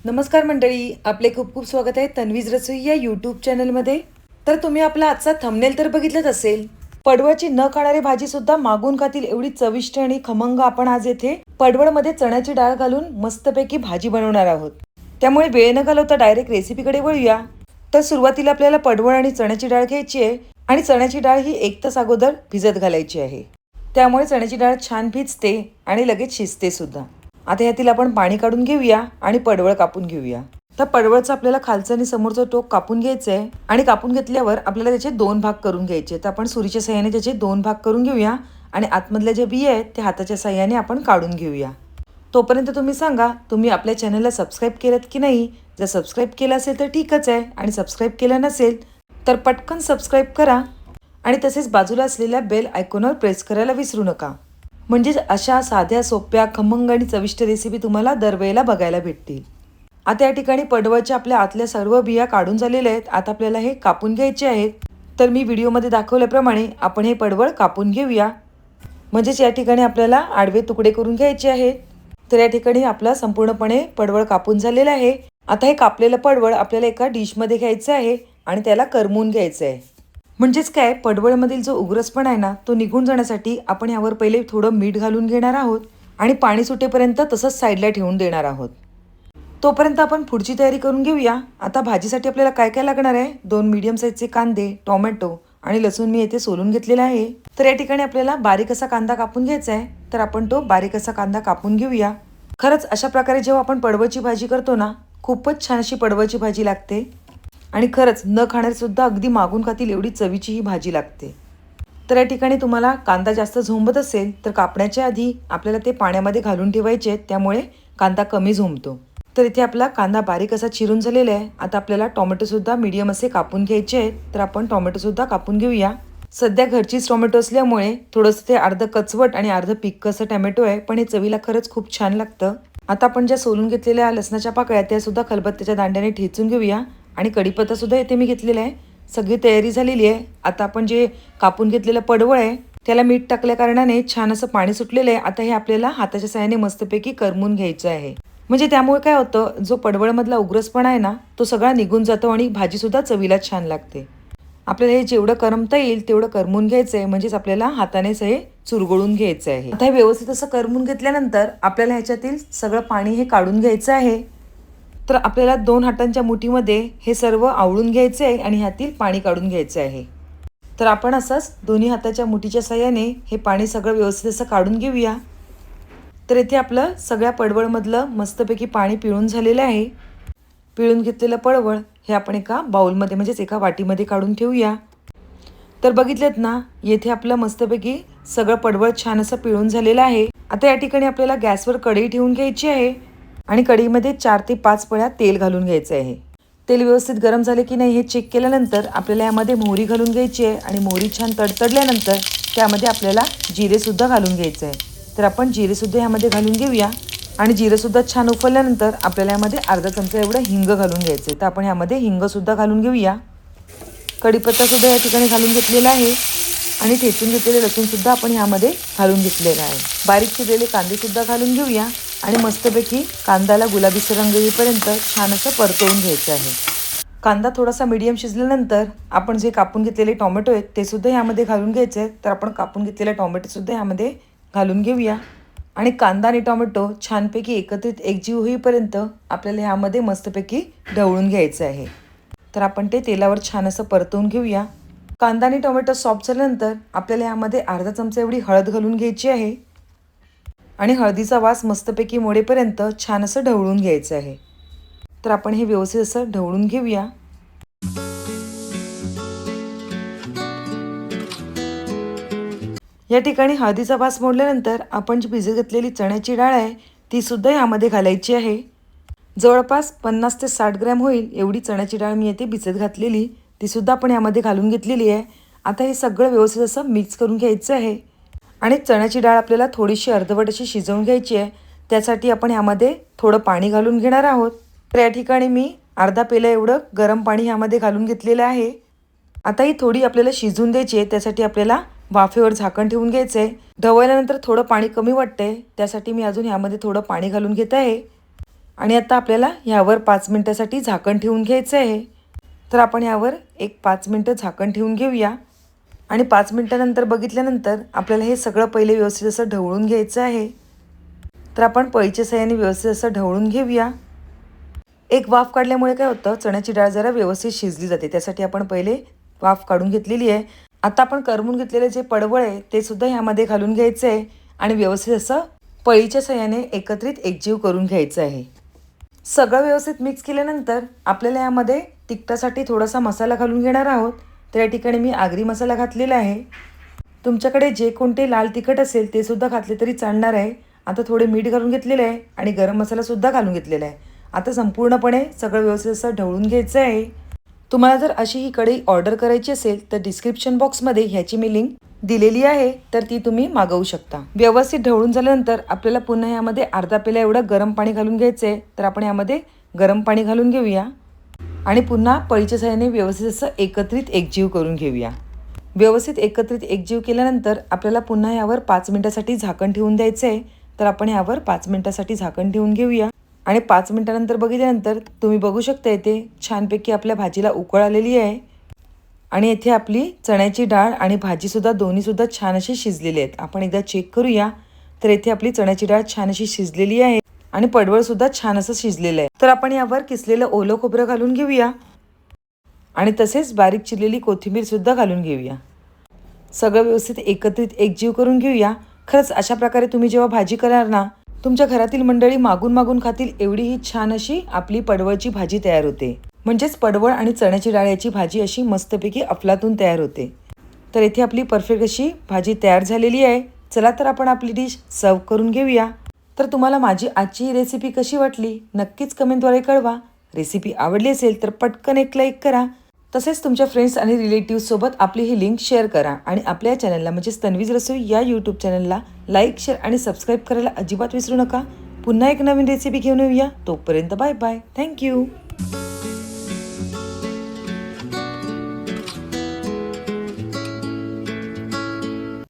नमस्कार मंडळी, आपले खूप खूप स्वागत आहे तन्वीज रसोई या यूट्यूब चॅनलमध्ये. तर तुम्ही आपला आजचा थंबनेल तर बघितलंच असेल. पडवळची न खाणारी भाजी सुद्धा मागून खातील एवढी चविष्ट आणि खमंग आपण आज येथे पडवळमध्ये चण्याची डाळ घालून मस्तपैकी भाजी बनवणार आहोत. त्यामुळे वेळ न घालवता डायरेक्ट रेसिपीकडे वळूया. तर सुरुवातीला आपल्याला पडवळ आणि चण्याची डाळ घ्यायची आहे आणि चण्याची डाळ ही 1 तास अगोदर भिजत घालायची आहे. त्यामुळे चण्याची डाळ छान भिजते आणि लगेच शिजते सुद्धा. आता यातील आपण पाणी काढून घेऊया आणि पडवळ कापून घेऊया. तर पडवळचं आपल्याला खालचं आणि समोरचं टोक कापून घ्यायचं आहे आणि कापून घेतल्यावर आपल्याला त्याचे 2 भाग करून घ्यायचे. तर आपण सुरीच्या साह्याने त्याचे 2 भाग करून घेऊया आणि आतमधल्या ज्या बिया आहेत त्या हाताच्या साह्याने आपण काढून घेऊया. तोपर्यंत तुम्ही सांगा, तुम्ही आपल्या चॅनलला सबस्क्राईब केलं की नाही? जर सबस्क्राईब केलं असेल तर ठीकच आहे आणि सबस्क्राईब केलं नसेल तर पटकन सबस्क्राईब करा आणि तसेच बाजूला असलेल्या बेल आयकॉनवर प्रेस करायला विसरू नका. म्हणजेच अशा साध्या सोप्या खमंग आणि चविष्ट रेसिपी तुम्हाला दरवेळेला बघायला भेटतील. आता या ठिकाणी पडवळच्या आपल्या आतल्या सर्व बिया काढून झालेल्या आहेत. आता आपल्याला हे कापून घ्यायचे आहेत. तर मी व्हिडिओमध्ये दाखवल्याप्रमाणे आपण हे पडवळ कापून घेऊया. म्हणजेच या ठिकाणी आपल्याला आडवे तुकडे करून घ्यायचे आहेत. तर या ठिकाणी आपला संपूर्णपणे पडवळ कापून झालेला आहे. आता हे कापलेलं पडवळ आपल्याला एका डिशमध्ये घ्यायचं आहे आणि त्याला करमून घ्यायचं आहे. म्हणजेच काय, पडवळमधील जो उग्रसपणा आहे ना तो निघून जाण्यासाठी आपण यावर पहिले थोडं मीठ घालून घेणार आहोत आणि पाणी सुटेपर्यंत तसंच साईडला ठेवून देणार आहोत. तोपर्यंत आपण पुढची तयारी करून घेऊया. आता भाजीसाठी आपल्याला काय काय लागणार आहे, 2 मीडियम साईजचे कांदे, टोमॅटो आणि लसूण मी येथे सोलून घेतलेला आहे. तर या ठिकाणी आपल्याला बारीक असा कांदा कापून घ्यायचा आहे. तर आपण तो बारीक असा कांदा कापून घेऊया. खरंच अशा प्रकारे जेव्हा आपण पडवळची भाजी करतो ना, खूपच छान अशी पडवळची भाजी लागते आणि खरंच न खाणारे सुद्धा अगदी मागून खातील एवढी चवीची ही भाजी लागते. तर या ठिकाणी तुम्हाला कांदा जास्त झोंबत असेल तर कापण्याच्या आधी आपल्याला ते पाण्यामध्ये घालून ठेवायचे, त्यामुळे कांदा कमी झोंबतो. तर इथे आपला कांदा बारीक असा चिरून झालेला आहे. आता आपल्याला टोमॅटोसुद्धा मीडियम असे कापून घ्यायचे आहेत. तर आपण टोमॅटोसुद्धा कापून घेऊया. सध्या घरचीच टोमॅटो असल्यामुळे थोडंसं ते अर्ध कचवट आणि अर्ध पिक्क असं टोमॅटो आहे, पण हे चवीला खरंच खूप छान लागतं. आता आपण ज्या सोलून घेतलेल्या लसणाच्या पाकळ्या त्या सुद्धा खलबत्त्याच्या दांड्याने ठेचून घेऊया आणि कढीपत्ता सुद्धा इथे मी घेतलेला आहे. सगळी तयारी झालेली आहे. आता आपण जे कापून घेतलेलं पडवळ आहे त्याला मीठ टाकल्या कारणाने छान असं पाणी सुटलेलं आहे. आता हे आपल्याला हाताच्या साहाय्याने मस्तपैकी करमून घ्यायचं आहे. म्हणजे त्यामुळे काय होतं, जो पडवळमधला उग्रसपणा आहे ना तो सगळा निघून जातो आणि भाजीसुद्धा चवीला छान लागते. आपल्याला हे जेवढं करमता येईल तेवढं करमून घ्यायचं आहे, म्हणजेच आपल्याला हातानेच हे चुरगळून घ्यायचं आहे. आता हे व्यवस्थित असं करमून घेतल्यानंतर आपल्याला ह्याच्यातील सगळं पाणी हे काढून घ्यायचं आहे. तर आपल्याला 2 हातांच्या मुठीमध्ये हे सर्व आवळून घ्यायचे आहे आणि ह्यातील पाणी काढून घ्यायचं आहे. तर आपण असंच दोन्ही हाताच्या मुठीच्या साह्याने हे पाणी सगळं व्यवस्थित असं काढून घेऊया. तर इथे आपलं सगळ्या पडवळमधलं मस्तपैकी पाणी पिळून झालेलं आहे. पिळून घेतलेलं पडवळ हे आपण एका बाउलमध्ये म्हणजेच एका वाटीमध्ये काढून ठेवूया. तर बघितलेत ना, येथे आपलं मस्तपैकी सगळं पडवळ छान असं पिळून झालेलं आहे. आता या ठिकाणी आपल्याला गॅसवर कढई ठेवून घ्यायची आहे आणि कढईमध्ये 4 ते 5 पळ्या तेल घालून घ्यायचं आहे. तेल व्यवस्थित गरम झाले की नाही हे चेक केल्यानंतर आपल्याला यामध्ये मोहरी घालून घ्यायची आहे आणि मोहरी छान तडतडल्यानंतर त्यामध्ये आपल्याला जिरेसुद्धा घालून घ्यायचं आहे. तर आपण जिरेसुद्धा यामध्ये घालून घेऊया आणि जिरेसुद्धा छान उफलल्यानंतर आपल्याला यामध्ये अर्धा चमचा एवढं हिंग घालून घ्यायचं आहे. तर आपण यामध्ये हिंगसुद्धा घालून घेऊया. कढीपत्तासुद्धा या ठिकाणी घालून घेतलेला आहे आणि ठेचून घेतलेले लसूणसुद्धा आपण ह्यामध्ये घालून घेतलेला आहे. बारीक चिरलेले कांदेसुद्धा घालून घेऊया आणि मस्तपैकी कांद्याला गुलाबीसर रंग येईपर्यंत छान असं परतवून घ्यायचं आहे. कांदा थोडासा मीडियम शिजल्यानंतर आपण जे कापून घेतलेले टोमॅटो आहेत ते सुद्धा ह्यामध्ये घालून घ्यायचे आहेत. तर आपण कापून घेतलेले टोमॅटोसुद्धा ह्यामध्ये घालून घेऊया आणि कांदा आणि टोमॅटो छानपैकी एकत्रित एकजीव होईपर्यंत आपल्याला ह्यामध्ये मस्तपैकी ढवळून घ्यायचं आहे. तर आपण ते तेलावर छान असं परतवून घेऊया. कांदा आणि टोमॅटो सॉफ्ट झाल्यानंतर आपल्याला यामध्ये अर्धा चमचा एवढी हळद घालून घ्यायची आहे आणि हळदीचा वास मस्तपैकी मोडेपर्यंत छान असं ढवळून घ्यायचं आहे. तर आपण हे व्यवस्थित असं ढवळून घेऊया. या ठिकाणी हळदीचा वास मोडल्यानंतर आपण जी भिजत घातलेली चण्याची डाळ आहे ती सुद्धा यामध्ये घालायची आहे. जवळपास 50 ते 60 ग्रॅम होईल एवढी चण्याची डाळ मी येथे भिजत घातलेली ती सुद्धा आपण यामध्ये घालून घेतलेली आहे. आता हे सगळं व्यवस्थित असं मिक्स करून घ्यायचं आहे आणि चण्याची डाळ आपल्याला थोडीशी अर्धवट अशी शिजवून घ्यायची आहे. त्यासाठी आपण यामध्ये थोडं पाणी घालून घेणार आहोत. तर या ठिकाणी मी अर्धा पेला एवढं गरम पाणी यामध्ये घालून घेतलेलं आहे. आता ही थोडी आपल्याला शिजवून द्यायची आहे. त्यासाठी आपल्याला वाफेवर झाकण ठेवून घ्यायचं आहे. ढवळल्यानंतर थोडं पाणी कमी वाटतंय, त्यासाठी मी अजून यामध्ये थोडं पाणी घालून घेत आहे आणि आता आपल्याला ह्यावर 5 मिनिटासाठी झाकण ठेवून घ्यायचं आहे. तर आपण यावर एक 5 मिनिटं झाकण ठेवून घेऊया. आणि 5 मिनिटानंतर बघितल्यानंतर आपल्याला हे सगळं पहिले व्यवस्थित असं ढवळून घ्यायचं आहे. तर आपण पळीच्या साहाय्याने व्यवस्थित असं ढवळून घेऊया. एक वाफ काढल्यामुळे काय होतं, चण्याची डाळ जरा व्यवस्थित शिजली जाते. त्यासाठी आपण पहिले वाफ काढून घेतलेली आहे. आता आपण करमून घेतलेले जे पडवळ आहे ते सुद्धा ह्यामध्ये घालून घ्यायचं आहे आणि व्यवस्थित असं पळीच्या साहाय्याने एकत्रित एकजीव करून घ्यायचं आहे. सगळं व्यवस्थित मिक्स केल्यानंतर आपल्याला यामध्ये तिखटासाठी थोडासा मसाला घालून घेणार आहोत. तर या ठिकाणी मी आगरी मसाला घातलेला आहे. तुमच्याकडे जे कोणते लाल तिखट असेल ते सुद्धा घातले तरी चालणार आहे. आता थोडे मीठ घालून घेतलेलं आहे आणि गरम मसालासुद्धा घालून घेतलेला आहे. आता संपूर्णपणे सगळं व्यवस्थित असं ढवळून घ्यायचं आहे. तुम्हाला जर अशी ही कढई ऑर्डर करायची असेल तर डिस्क्रिप्शन बॉक्समध्ये ह्याची मी लिंक दिलेली आहे, तर ती तुम्ही मागवू शकता. व्यवस्थित ढवळून झाल्यानंतर आपल्याला पुन्हा यामध्ये अर्धा पेला एवढं गरम पाणी घालून घ्यायचं आहे. तर आपण यामध्ये गरम पाणी घालून घेऊया आणि पुन्हा पळीच्या साहाय्याने व्यवस्थित असं एकत्रित एकजीव करून घेऊया. व्यवस्थित एकत्रित एकजीव केल्यानंतर आपल्याला पुन्हा यावर 5 मिनिटासाठी झाकण ठेवून द्यायचं आहे. तर आपण यावर 5 मिनिटासाठी झाकण ठेवून घेऊया आणि 5 मिनिटानंतर बघितल्यानंतर तुम्ही बघू शकता इथे छानपैकी आपल्या भाजीला उकळ आलेली आहे आणि इथे आपली चण्याची डाळ आणि भाजीसुद्धा दोन्हीसुद्धा छान अशी शिजलेली आहेत. आपण एकदा चेक करूया. तर इथे आपली चण्याची डाळ छान अशी शिजलेली आहे आणि पडवळसुद्धा छान असं शिजलेलं आहे. तर आपण यावर किसलेलं ओलं खोबरं घालून घेऊया आणि तसेच बारीक चिरलेली कोथिंबीरसुद्धा घालून घेऊया. सगळं व्यवस्थित एकत्रित एकजीव करून घेऊया. खरंच अशा प्रकारे तुम्ही जेव्हा भाजी करणार ना, तुमच्या घरातील मंडळी मागून मागून खातील एवढी ही छान अशी आपली पडवळची भाजी तयार होते. म्हणजेच पडवळ आणि चण्याची डाळ याची भाजी अशी मस्तपैकी अफलातून तयार होते. तर इथे आपली परफेक्ट अशी भाजी तयार झालेली आहे. चला तर आपण आपली डिश सर्व करून घेऊया. तर तुम्हाला माझी आजची ही रेसिपी कशी वाटली नक्कीच कमेंटद्वारे कळवा. रेसिपी आवडली असेल तर पटकन एक लाईक करा. तसेच तुमच्या फ्रेंड्स आणि रिलेटिव्हसोबत आपली ही लिंक शेअर करा आणि आपल्या चॅनलला म्हणजेच तन्वीज रसोई या यूट्यूब चॅनलला लाईक, शेअर आणि सबस्क्राईब करायला अजिबात विसरू नका. पुन्हा एक नवीन रेसिपी घेऊन येऊया. तोपर्यंत बाय बाय. थँक्यू.